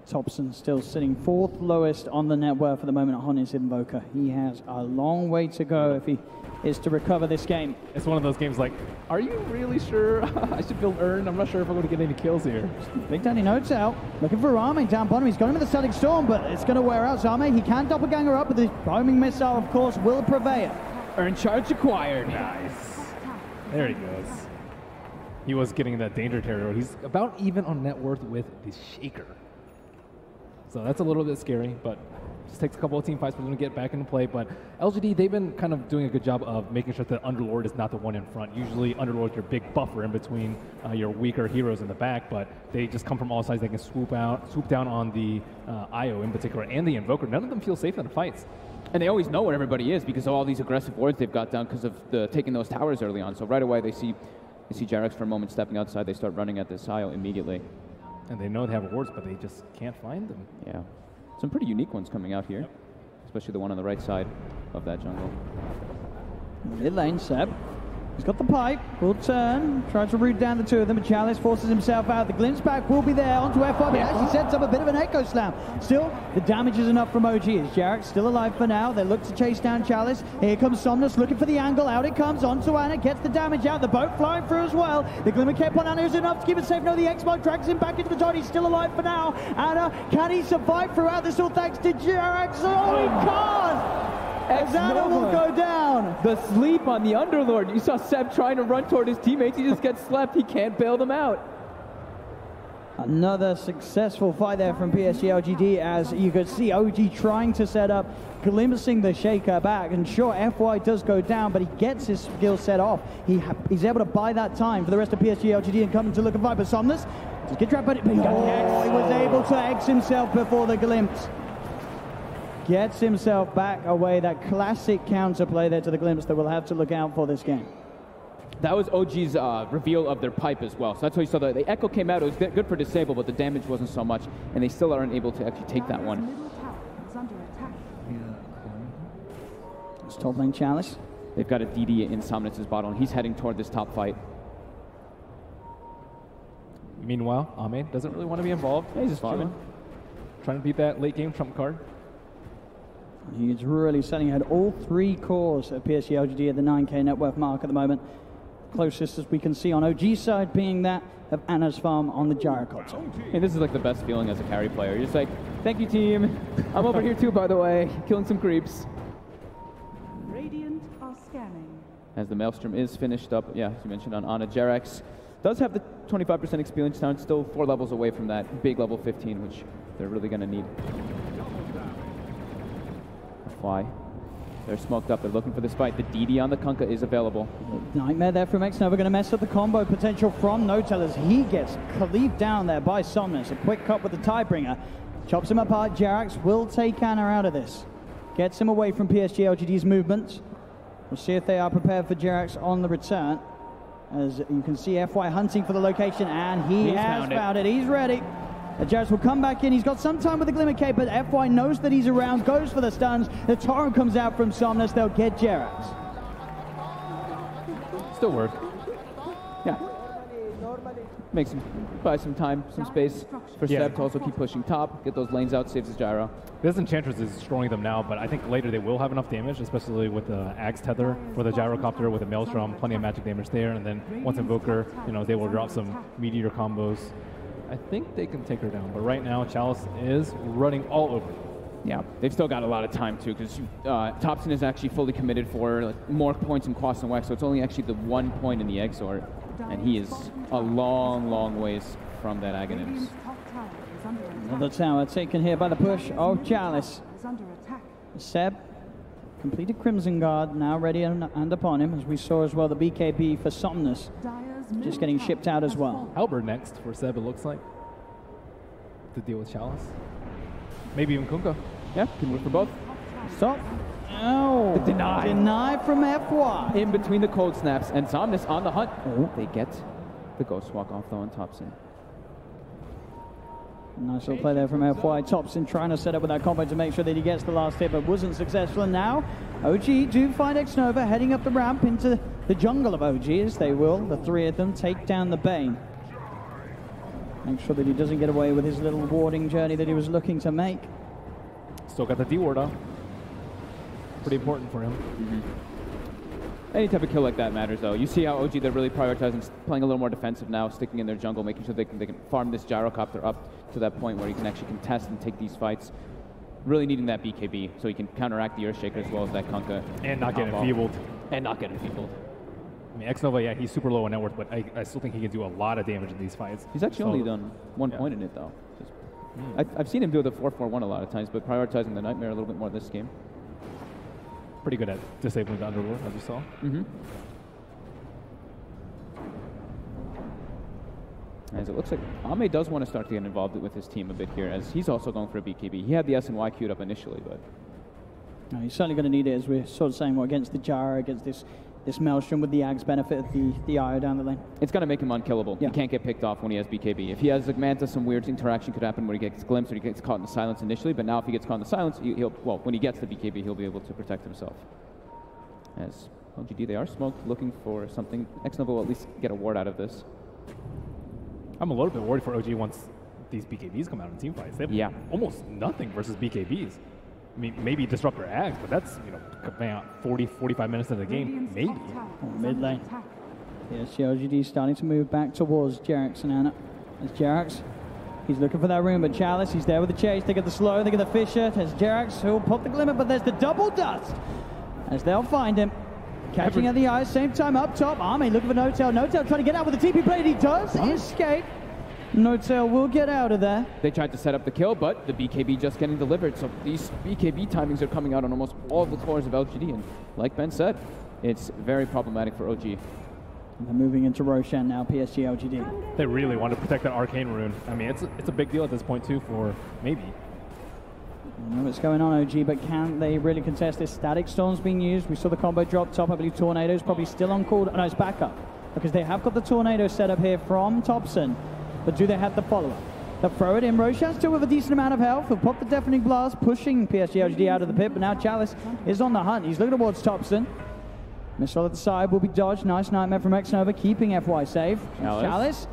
Thompson still sitting 4th lowest on the net worth at the moment on his Invoker. He has a long way to go if he is to recover this game. It's one of those games like, are you really sure I should build Urn? I'm not sure if I'm going to get any kills here. Big Daddy Notes out, looking for Arme down bottom. He's got him in the Static Storm, but it's going to wear out Arme. He can doppelganger up, but the homing missile, of course, will prevail. Urn charge acquired. Nice. There he goes. He was getting that danger territory. He's about even on net worth with the Shaker. So that's a little bit scary, but just takes a couple of team fights for them to get back into play. But LGD, they've been kind of doing a good job of making sure that Underlord is not the one in front. Usually Underlord's your big buffer in between your weaker heroes in the back, but they just come from all sides. They can swoop down on the IO in particular and the Invoker. None of them feel safe in the fights. And they always know where everybody is because of all these aggressive wards they've got down because of taking those towers early on. So right away they see Jerax for a moment stepping outside. They start running at this IO immediately. And they know they have wards, but they just can't find them. Yeah. Some pretty unique ones coming out here, especially the one on the right side of that jungle. Mid lane, Seb. He's got the pipe, will turn, tries to root down the two of them, but Chalice forces himself out. The glimpse back will be there onto F1, but actually sets up a bit of an echo slam. Still, the damage is enough from OG. Is Jerax still alive for now? They look to chase down Chalice. Here comes Somnus looking for the angle. Out it comes onto Anna, gets the damage out. The boat flying through as well. The Glimmer Cape on Anna is enough to keep it safe. No, the X-Mark drags him back into the dot. He's still alive for now. Anna, can he survive throughout this all thanks to Jerax? Oh, he can't! Anna will go down. The sleep on the Underlord. You saw Seb trying to run toward his teammates. He just gets slept. He can't bail them out. Another successful fight there from PSG.LGD, as you could see OG trying to set up, glimpsing the Shaker back. And sure, FY does go down, but he gets his skill set off. He's able to buy that time for the rest of PSG.LGD and come to look at Viper. Somnus, just get trapped, but he was able to X himself before the glimpse. Gets himself back away. That classic counterplay there to the glimpse that we'll have to look out for this game. That was OG's reveal of their pipe as well. So that's why you saw the echo came out. It was good for disable, but the damage wasn't so much, and they still aren't able to actually take that one. It's top lane Chalice. They've got a DD in Somnus' bottom, and he's heading toward this top fight. Meanwhile, Ahmed doesn't really want to be involved. Yeah, he's just farming. Trying to beat that late game trump card. He's really setting ahead all 3 cores of PSG.LGD at the 9k net worth mark at the moment. Closest as we can see on OG's side being that of Anna's farm on the gyrocopter. Hey, this is like the best feeling as a carry player. You're just like, thank you team. I'm over here too, by the way, killing some creeps. Radiant are scanning. As the Maelstrom is finished up, yeah, as you mentioned on Anna, Jerax does have the 25% experience down, still 4 levels away from that big level 15, which they're really going to need. Fly. They're smoked up. They're looking for this fight. The DD on the Kunkka is available. Nightmare there from X-Nova. Going to mess up the combo potential from No-Tell as he gets cleaved down there by Somnus. A quick cut with the Tidebringer. Chops him apart. Jerax will take Anna out of this. Gets him away from PSG.LGD's movements. We'll see if they are prepared for Jerax on the return. As you can see, FY hunting for the location, and he has found it. He's ready. Jerax will come back in. He's got some time with the Glimmer Cape, but FY knows that he's around, goes for the stuns. The torrent comes out from Somnus. They'll get Jerax. Still work. Yeah. Makes him buy some time, some space for Seb to also keep pushing top, get those lanes out, saves his gyro. This Enchantress is destroying them now, but I think later they will have enough damage, especially with the Axe Tether for the Gyrocopter, with the Maelstrom, plenty of magic damage there, and then once Invoker, they will drop some Meteor combos. I think they can take her down, but right now Chalice is running all over. Yeah, they've still got a lot of time too, because Thompson is actually fully committed for more points in Quas and Wax, so it's only actually the 1 point in the Exort, and he is a long, long ways from that Aghanim. Another tower taken here by the push of Chalice. Seb completed Crimson Guard, now ready and upon him, as we saw as well the BKB for Somnus just getting shipped out as well. Halberd next for Seb, it looks like, to deal with Chalice. Maybe even Kunkka. Yeah, can work for both. Stop. Oh, the deny. Deny from FY. In between the cold snaps, and Somnus on the hunt. Oh, they get the Ghost Walk off though on Thompson. Nice little play there from FY. Thompson trying to set up with that combo to make sure that he gets the last hit, but wasn't successful. And now OG do find Xnova heading up the ramp into the jungle of OG, as they will, the three of them, take down the Bane. Make sure that he doesn't get away with his little warding journey that he was looking to make. Still got the D ward up. Pretty important for him. Any type of kill like that matters, though. You see how OG, they're really prioritizing playing a little more defensive now, sticking in their jungle, making sure they can farm this gyrocopter up to that point where he can actually contest and take these fights. Really needing that BKB so he can counteract the Earthshaker as well as that Kunkka. And not get enfeebled. And not get enfeebled. I mean, Xnova, yeah, he's super low on net worth, but I still think he can do a lot of damage in these fights. He's actually only done 1 point in it, though. I've seen him do the 4-4-1 a lot of times, but prioritizing the Nightmare a little bit more this game. Pretty good at disabling the Underlord, as you saw. As it looks like Ame does want to start to get involved with his team a bit here, as he's also going for a BKB. He had the S and Y queued up initially, but... No, he's certainly going to need it, as we're sort of saying, against the Jara, against this Maelstrom with the Ag's benefit of the IO down the lane. It's going to make him unkillable. Yeah. He can't get picked off when he has BKB. If he has like Manta, some weird interaction could happen where he gets glimpsed or he gets caught in the silence initially, but now if he gets caught in the silence, well, when he gets the BKB, he'll be able to protect himself. As LGD, they are smoked, looking for something. Xnova will at least get a ward out of this. I'm a little bit worried for OG once these BKBs come out in team fights. They have almost nothing versus BKBs. I mean, maybe disrupt their Ags, but that's, 40, 45 minutes of the game, maybe. Mid lane. Yes, LGD starting to move back towards Jerax and Ana. As Jerax, he's looking for that room, but Chalice, he's there with the chase. They get the slow, they get the Fisher. There's Jerax, who'll pop the glimmer, but there's the double dust. As they'll find him. Catching at the eye, same time up top. Ame looking for No-Tail. No-Tail trying to get out with the TP blade. He does escape. No-Tail will get out of there. They tried to set up the kill, but the BKB just getting delivered. So these BKB timings are coming out on almost all of the cores of LGD. And like Ben said, it's very problematic for OG. And they're moving into Roshan now, PSG.LGD. They really want to protect that Arcane Rune. I mean, it's a big deal at this point, too, for maybe. I don't know what's going on, OG, but can they really contest this? Static Storm's being used. We saw the combo drop top. I believe Tornado's probably still on call. No, it's back up. Because they have got the Tornado set up here from Thompson. But do they have the follow-up? They'll throw it in. Roshan still with a decent amount of health. He'll pop the Deafening Blast, pushing PSG.LGD out of the pit. But now Chalice is on the hunt. He's looking towards Thompson. Missile at the side will be dodged. Nice Nightmare from Xnova, keeping FY safe. Chalice.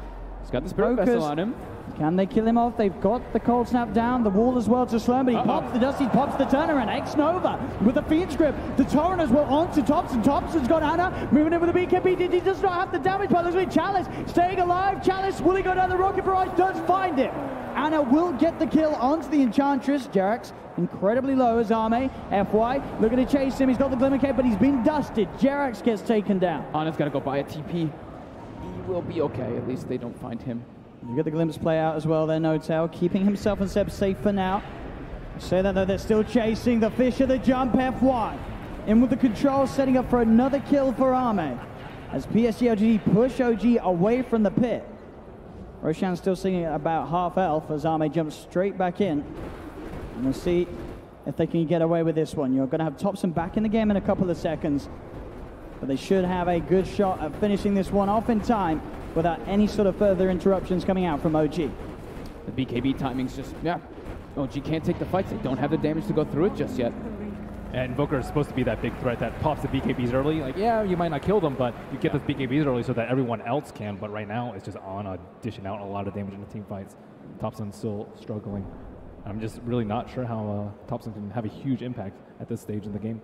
He's got the Spirit Vessel on him. Can they kill him off? They've got the Cold Snap down, the wall as well to slow him, but he pops the dust, he pops the turnaround. Xnova with the Fiend's Grip. The Torrent as well onto Thompson. Thompson's got Ana, moving in with the BKB. He does not have the damage, but there's Chalice staying alive. Chalice, will he go down the Rocket Barrage? Does find it. Ana will get the kill onto the Enchantress. Jerax incredibly low as Ame. FY looking to chase him. He's got the Glimmer Cape, but he's been dusted. Jerax gets taken down. Ana's got to go buy a TP. He will be okay. At least they don't find him. You get the glimpse play out as well there, No-Tail, keeping himself and Seb safe for now. Say that though, they're still chasing the Fisher, the jump, FY. In with the control, setting up for another kill for Ame. As PSG.LGD push OG away from the pit. Roshan's still sitting at about half health as Ame jumps straight back in. And we'll see if they can get away with this one. You're going to have Thompson back in the game in a couple of seconds. But they should have a good shot at finishing this one off in time without any sort of further interruptions coming out from OG. The BKB timing's just, OG can't take the fights. They don't have the damage to go through it just yet. And Invoker is supposed to be that big threat that pops the BKBs early. Like, yeah, you might not kill them, but you get those BKBs early so that everyone else can. But right now, it's just Ana dishing out a lot of damage in the team fights. Thompson's still struggling. I'm just really not sure how Thompson can have a huge impact at this stage in the game.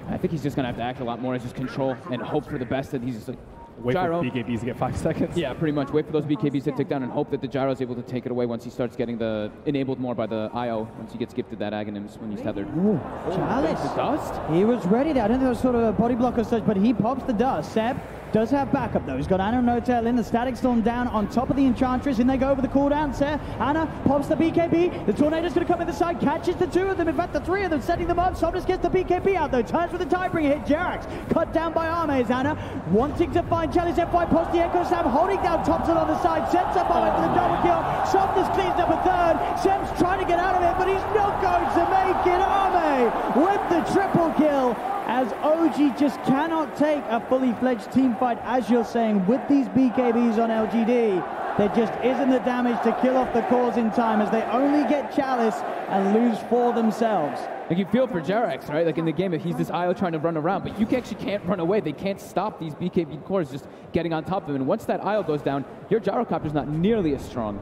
I think he's just going to have to act a lot more as just control and hope for the best that he's just like, wait for BKBs to get 5 seconds. Yeah, pretty much. Wait for those BKBs to tick down and hope that the Gyro is able to take it away once he starts getting the enabled more by the IO, once he gets gifted that Aghanims when he's tethered. Ooh, Chalice. The dust? He was ready there. I don't think it was sort of a body block or such, but he pops the dust. Seb does have backup though. He's got Ana and No-Tail in, the Static Storm down on top of the Enchantress, and they go over the cooldown. Ana pops the BKB. The Tornado's going to come in the side, catches the two of them. In fact, the three of them, setting them up. Somnus gets the BKB out though. Turns with the Tidebringer hit. Jerax cut down by Ame as Ana wanting to find Chalice. FY posts the Echo Slam, holding down Thompson on the side. Sets up Ame for the double kill. Somnus cleans up a third. Seb's trying to get out of it, but he's not going to make it. Ame with the triple kill. as OG just cannot take a fully fledged team fight, as you're saying, with these BKBs on LGD. There just isn't the damage to kill off the cores in time, as they only get Chalice and lose for themselves. Like, you feel for Jerax, right? Like in the game, if he's this IO trying to run around, but you actually can't run away. They can't stop these BKB cores just getting on top of him. And once that IO goes down, your gyrocopter's not nearly as strong.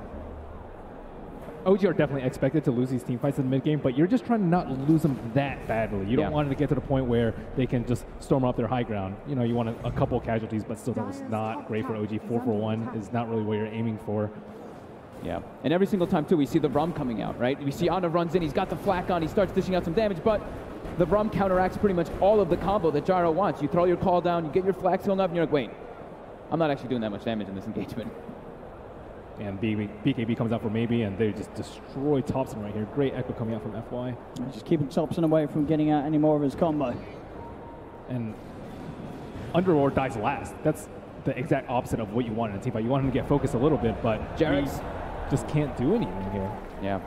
OG are definitely expected to lose these team fights in the mid game, but you're just trying to not lose them that badly. You don't want it to get to the point where they can just storm up their high ground. You know, you want a couple casualties, but still that was not great for OG. 4 for 1 is not really what you're aiming for. Yeah, and every single time, too, we see the Rum coming out, right? We see Ana runs in, he's got the flak on, he starts dishing out some damage, but the Rum counteracts pretty much all of the combo that Gyro wants. You throw your call down, you get your flags filling up, and you're like, wait, I'm not actually doing that much damage in this engagement. And BKB comes out for maybe, and they just destroy Thompson right here. Great echo coming out from FY. Just keeping Thompson away from getting out any more of his combo. And Underlord dies last. That's the exact opposite of what you want in a team fight. You want him to get focused a little bit, but Jerax just can't do anything here. Yeah.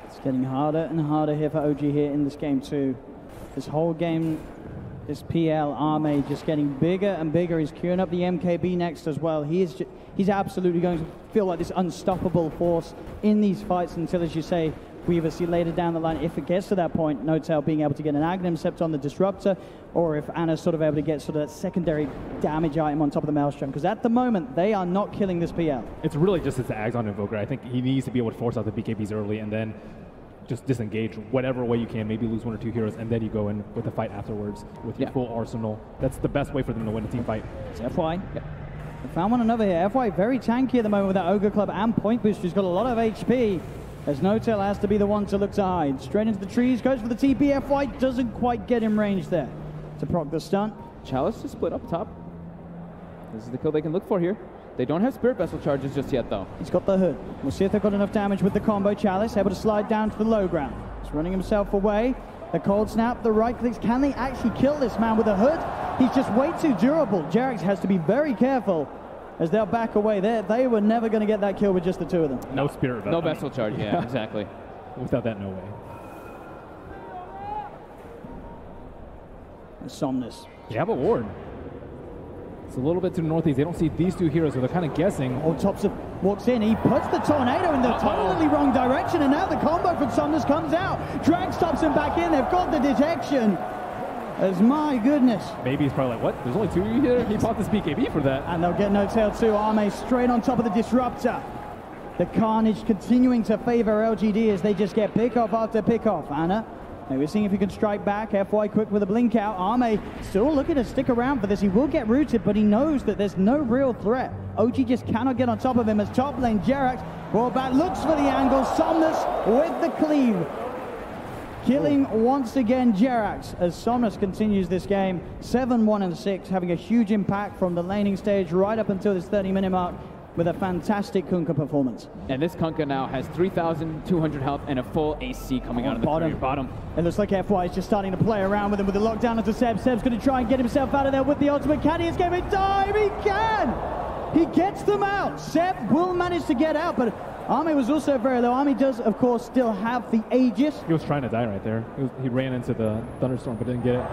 It's getting harder and harder here for OG here in this game too. This whole game, this PL Arme just getting bigger and bigger. He's queuing up the MKB next as well. He's absolutely going to feel like this unstoppable force in these fights until, as you say, we either see later down the line, if it gets to that point, Notel being able to get an Aghanim Scepter on the Disruptor, or if Anna's sort of able to get sort of that secondary damage item on top of the Maelstrom. Because at the moment, they are not killing this PL. It's really just his Axon Invoker. I think he needs to be able to force out the BKBs early and then just disengage whatever way you can, maybe lose 1 or 2 heroes, and then you go in with the fight afterwards with your full arsenal. That's the best way for them to win a team fight. It's FY. Yeah. They found one another here. FY very tanky at the moment with that Ogre Club and Point Booster. He's got a lot of HP, as Notel has to be the one to look to hide. Straight into the trees, goes for the TP. FY doesn't quite get in range there to proc the stun. Chalice is split up top. This is the kill they can look for here. They don't have Spirit Vessel charges just yet, though. He's got the hood. We'll see if they've got enough damage with the combo. Chalice able to slide down to the low ground. He's running himself away. The cold snap, the right clicks. Can they actually kill this man with a hood? He's just way too durable. Jerax has to be very careful as they'll back away. They were never going to get that kill with just the two of them. No Spirit Vessel. No Vessel charge, yeah, exactly. Without that, no way. Somnus. You have a ward. It's a little bit to the northeast. They don't see these 2 heroes, so they're kind of guessing. Oh, Thompson walks in. He puts the tornado in the totally wrong direction, and now the combo from Somnus comes out. Drags Thompson back in. They've got the detection. As my goodness. Maybe he's probably like, what? There's only 2 of you here? He bought this BKB for that. And they'll get no tail too. Arme straight on top of the Disruptor. The carnage continuing to favor LGD as they just get pick off after pick off. Anna, maybe seeing if he can strike back. FY quick with a blink out. Arme still looking to stick around for this. He will get rooted, but he knows that there's no real threat. OG just cannot get on top of him as top lane Jerax brought back, looks for the angle. Somnus with the cleave. Killing once again Jerax as Somnus continues this game. 7-1-6, having a huge impact from the laning stage right up until this 30-minute mark with a fantastic Kunkka performance. And this Kunkka now has 3,200 health and a full AC coming out of the bottom. It looks like FY is just starting to play around with him with the lockdown onto Seb. Seb's going to try and get himself out of there with the ultimate. Can he escape in time? He can! He gets them out. Seb will manage to get out, but Arme was also very low. Arme does, of course, still have the Aegis. He was trying to die right there. He ran into the thunderstorm, but didn't get it.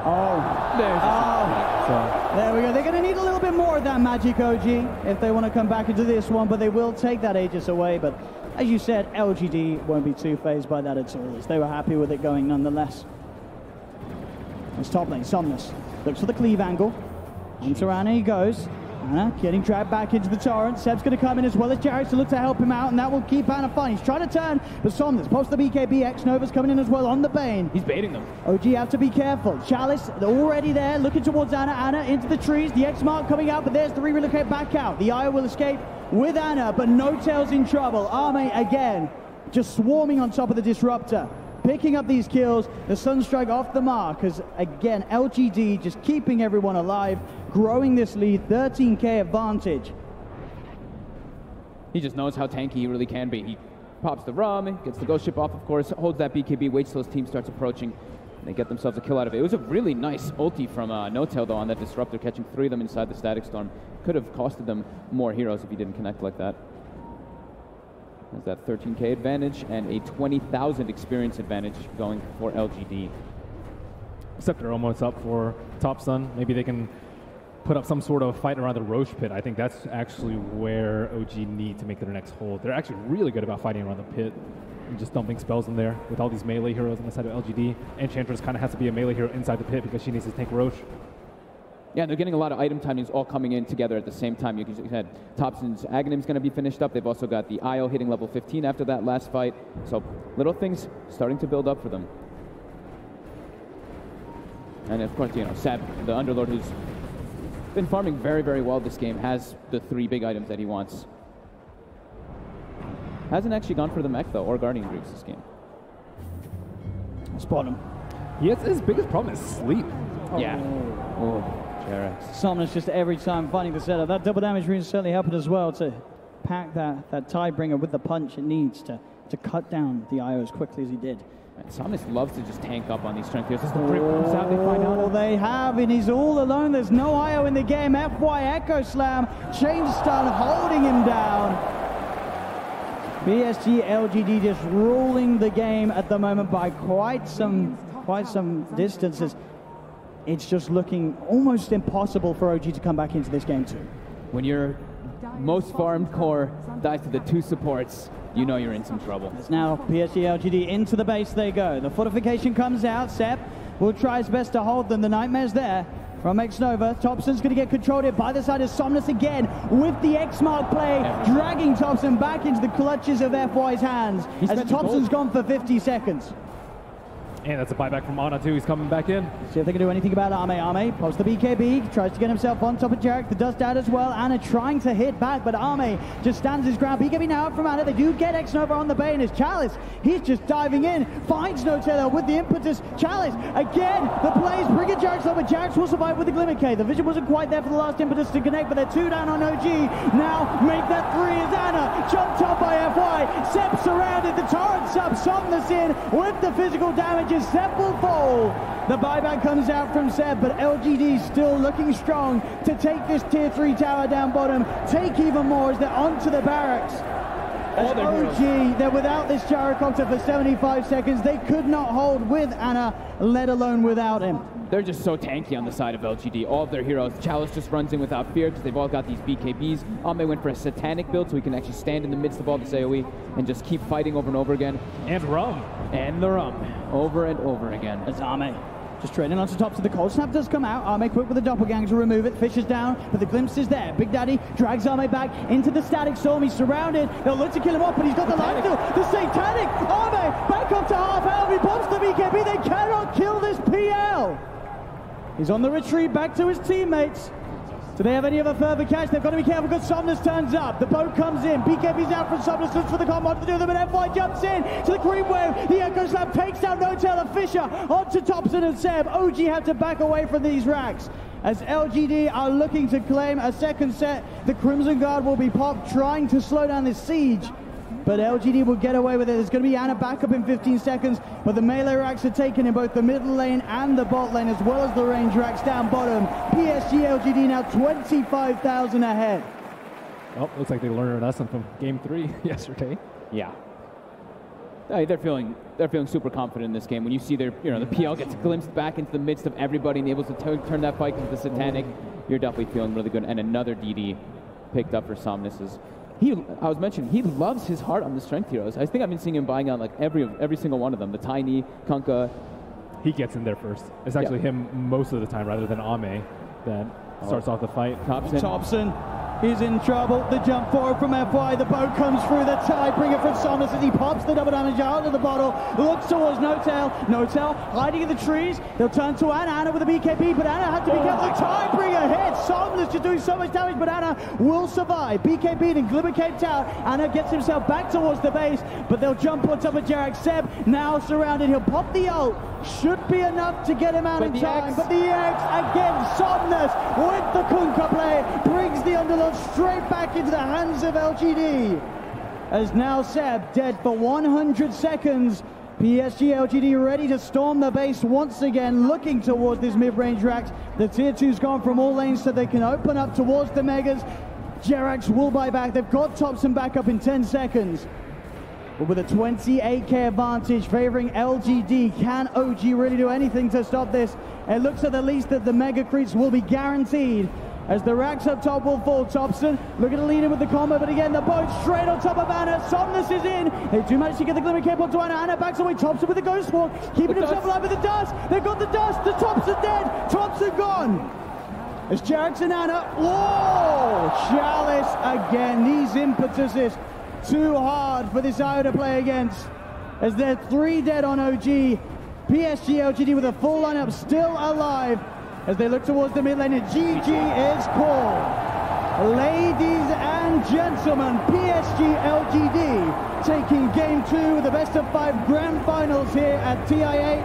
There we go. They're going to need a little bit more of that magic, OG, if they want to come back into this one, but they will take that Aegis away. But as you said, LGD won't be too phased by that at all, as they were happy with it going nonetheless. It's top lane, Somnus looks for the cleave angle. Into Anna he goes. Anna getting dragged back into the torrent. Seb's going to come in as well as Jerax to look to help him out, and that will keep Anna fine. He's trying to turn, but Somnus posts the BKB. X-Nova's coming in as well on the Bane. He's baiting them. OG have to be careful. Chalice already there, looking towards Anna. Anna into the trees. The X-Mark coming out, but there's the re-relocate back out. The Eye will escape with Anna, but Notel's in trouble. Arme again, just swarming on top of the Disruptor. Picking up these kills, the Sunstrike off the mark, as again, LGD just keeping everyone alive, growing this lead, 13k advantage. He just knows how tanky he really can be. He pops the rum, gets the ghost ship off, of course, holds that BKB, waits till his team starts approaching, and they get themselves a kill out of it. It was a really nice ulti from Notel, though, on that Disruptor, catching 3 of them inside the Static Storm. Could have costed them more heroes if he didn't connect like that. There's that 13k advantage and a 20,000 experience advantage going for LGD. Scepter almost up for Top Sun. Maybe they can put up some sort of fight around the Roche pit. I think that's actually where OG need to make their next hold. They're actually really good about fighting around the pit and just dumping spells in there with all these melee heroes on the side of LGD. Enchantress kind of has to be a melee hero inside the pit because she needs to tank Roche. Yeah, they're getting a lot of item timings all coming in together at the same time. You had Thompson's Aghanim's going to be finished up. They've also got the IO hitting level 15 after that last fight. So little things starting to build up for them. And of course, you know, Seb, the Underlord, who's been farming very, very well this game, has the 3 big items that he wants. Hasn't actually gone for the mech, though, or Guardian Greaves this game. Spot him. His biggest problem is sleep. Yeah. Oh, Jerax. Somnus just every time finding the setup. That double damage rune certainly helping as well to pack that Tidebringer with the punch it needs to cut down the IO as quickly as he did. Somnus loves to just tank up on these strength heroes. As the break comes out, they find out. Oh, they have, and he's all alone. There's no IO in the game. FY Echo Slam, change stun, holding him down. PSG.LGD just ruling the game at the moment by quite some distances. It's just looking almost impossible for OG to come back into this game too. When your most farmed core dies to the 2 supports, you know you're in some trouble. It's now PSG.LGD into the base they go. The fortification comes out. Sep will try his best to hold them. The Nightmare's there from X-Nova. Thompson's going to get controlled here by the side of Somnus again with the X-Mark play, dragging Thompson back into the clutches of FY's hands as Thompson's gone for 50 seconds. And that's a buyback from Ana too. He's coming back in. See if they can do anything about Ame. Ame pops the BKB, tries to get himself on top of Jarek. The dust out as well. Ana trying to hit back, but Ame just stands his ground. BKB now out from Ana. They do get X-Nova on the Bane as Chalice. He's just diving in, finds No Taylor with the impetus. Chalice again. The plays bring it Jarek's over. Jarek's will survive with the Glimmer K. The vision wasn't quite there for the last impetus to connect, but they're 2 down on OG. Now make that 3 as Ana jumped up by FY. Sep surrounded. The torrent sub Somnus in with the physical damage. Seb will fall. The buyback comes out from Seb, but LGD still looking strong to take this tier 3 tower down bottom, take even more as they're onto the barracks. As OG, they're without this gyrocopter for 75 seconds. They could not hold with Ana, let alone without him. They're just so tanky on the side of LGD. All of their heroes. Chalice just runs in without fear because they've all got these BKBs. Ame went for a satanic build so he can actually stand in the midst of all this AoE and just keep fighting over and over again. And Rum. And the Rum. Over and over again. It's Ame. Just trading onto top, so the cold snap does come out. Ame quick with the doppelganger to remove it. Fish is down, but the glimpse is there. Big Daddy drags Ame back into the static storm. He's surrounded. They'll look to kill him off, but he's got the life steal. The satanic. Ame back up to half health. He pops the BKB. They cannot kill this PL. He's on the retreat back to his teammates. Do they have any other further catch? They've got to be careful because Somnus turns up. The boat comes in. BKB's out from Somnus. Looks for the combo to do them, and FY jumps in to the cream wave. The Echo Slap takes down No Taylor. Fisher onto Thompson and Seb. OG have to back away from these racks as LGD are looking to claim a second set. The Crimson Guard will be popped, trying to slow down this siege. But LGD will get away with it. There's going to be Ana back up in 15 seconds, but the melee racks are taken in both the middle lane and the bot lane, as well as the range racks down bottom. PSG.LGD now 25,000 ahead. Oh, looks like they learned a lesson from Game 3 yesterday. Yeah. They're feeling super confident in this game. When you see their, the PL gets glimpsed back into the midst of everybody and able to turn that fight into the satanic, you're definitely feeling really good. And another DD picked up for Somnus's. I was mentioning, he loves his heart on the strength heroes. I think I've been seeing him buying out like every single one of them. The Tiny, Kunkka. He gets in there first. It's actually him most of the time rather than Ame that starts off the fight. Thompson is in trouble. The jump forward from FY. The boat comes through. The Tidebringer from Somnus as he pops the double damage out of the bottle. Looks towards No Tail. No Tail hiding in the trees. They'll turn to Ana. Ana with a BKB, but Ana had to be careful. The Tidebringer hits. Somnus just doing so much damage, but Ana will survive. BKB and Glimmer caped out. Ana gets himself back towards the base, but they'll jump on top of Jarek. Seb now surrounded. He'll pop the ult. Should be enough to get him out in time. But the X again. Somnus with the Kunkka play brings the Underlord straight back into the hands of LGD. As now Seb dead for 100 seconds. PSG.LGD ready to storm the base once again, looking towards this mid-range racks. The tier 2's gone from all lanes so they can open up towards the megas. Jerax will buy back. They've got Thompson back up in 10 seconds. But with a 28k advantage favoring LGD, can OG really do anything to stop this? It looks at the least that the Mega Creeps will be guaranteed as the racks up top will fall. Thompson looking to lead in with the combo, but again the boat straight on top of Anna. Somnus is in. They do manage to get the Glimmer Cape onto Anna. Anna backs away. Thompson with the Ghost Walk, keeping himself alive with the dust. They've got the dust. The Thompson dead. Thompson gone. As Jax and Anna, whoa! Chalice again. These impetuses too hard for this IO to play against. As they're 3 dead on OG. PSG.LGD with a full lineup still alive as they look towards the mid lane, and GG is called. Ladies and gentlemen, PSG.LGD taking game 2 of the best of 5 grand finals here at TI8.